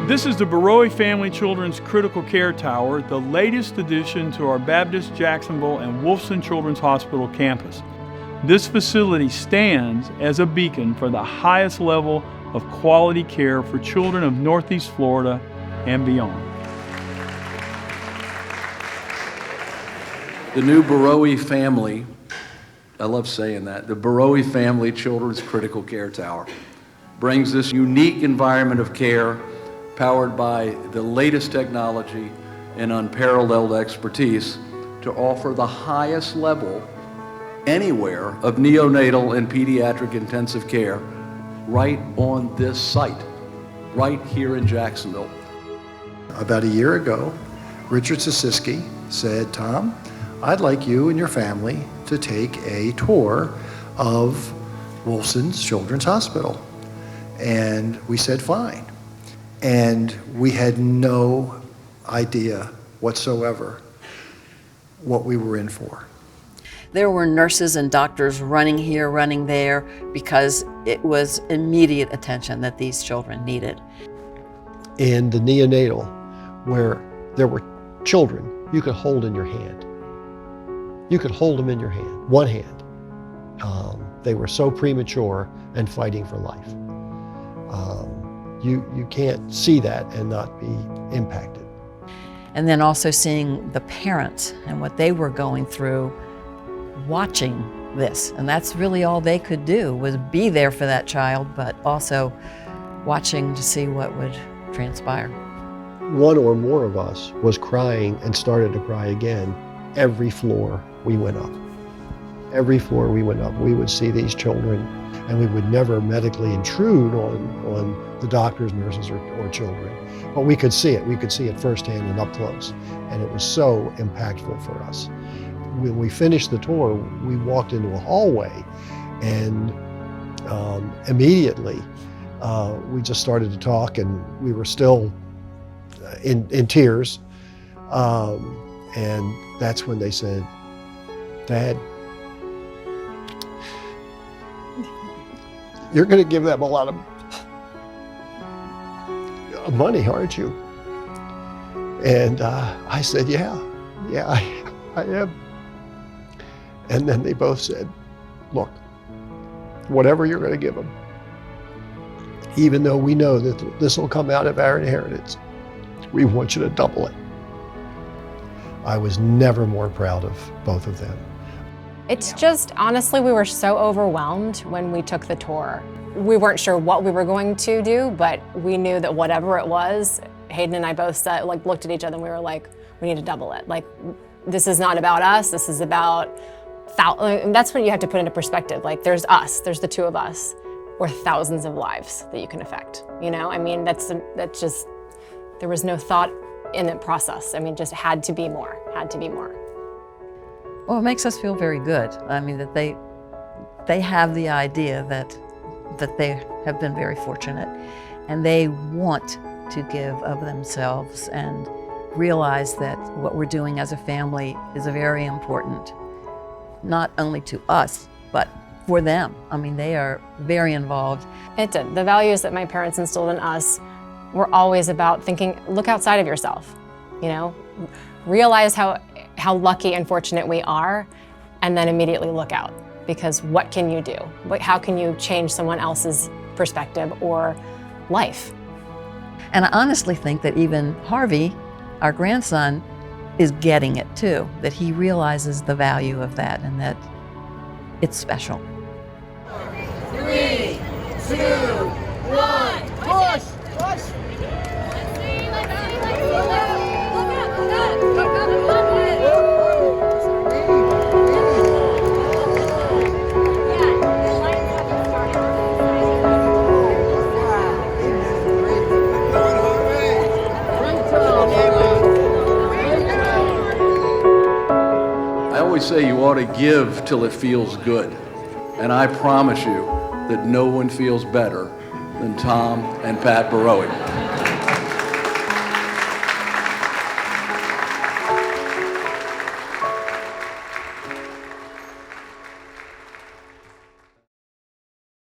This is the Borowy Family Children's Critical Care Tower, the latest addition to our Baptist, Jacksonville, and Wolfson Children's Hospital campus. This facility stands as a beacon for the highest level of quality care for children of Northeast Florida and beyond. The new Borowy Family, I love saying that, the Borowy Family Children's Critical Care Tower brings this unique environment of care powered by the latest technology and unparalleled expertise to offer the highest level anywhere of neonatal and pediatric intensive care right on this site, right here in Jacksonville. About a year ago, Richard Sisiski said, "Tom, I'd like you and your family to take a tour of Wolfson's Children's Hospital." And we said, fine. And we had no idea whatsoever what we were in for. There were nurses and doctors running here, running there, because it was immediate attention that these children needed. In the neonatal, where there were children you could hold in your hand. You could hold them in your hand, one hand. They were so premature and fighting for life. You can't see that and not be impacted. And then also seeing the parents and what they were going through, watching this. And that's really all they could do, was be there for that child, but also watching to see what would transpire. One or more of us was crying and started to cry again every floor we went up. Every floor we went up, we would see these children, and we would never medically intrude on the doctors, nurses, or children. But we could see it. We could see it firsthand and up close. And it was so impactful for us. When we finished the tour, we walked into a hallway, and immediately we just started to talk, and we were still in tears. And that's when they said, "Dad, you're going to give them a lot of money, aren't you?" And I said, yeah, I am. And then they both said, "Look, whatever you're going to give them, even though we know that this will come out of our inheritance, we want you to double it." I was never more proud of both of them. It's just, honestly, we were so overwhelmed when we took the tour. We weren't sure what we were going to do, but we knew that whatever it was, Hayden and I both said, looked at each other and we were like, we need to double it. This is not about us, this is about, and that's what you have to put into perspective. There's us, there's the two of us, or thousands of lives that you can affect. I mean, that's just, there was no thought in the process. I mean, just had to be more. Well, it makes us feel very good. I mean, that they have the idea that they have been very fortunate, and they want to give of themselves and realize that what we're doing as a family is very important, not only to us, but for them. I mean, they are very involved. It did. The values that my parents instilled in us were always about thinking, look outside of yourself, realize how lucky and fortunate we are, and then immediately look out. Because what can you do? How can you change someone else's perspective or life? And I honestly think that even Harvey, our grandson, is getting it too, that he realizes the value of that and that it's special. 3, 2, 1, push! Push! I always say you ought to give till it feels good. And I promise you that no one feels better than Tom and Pat Borowy.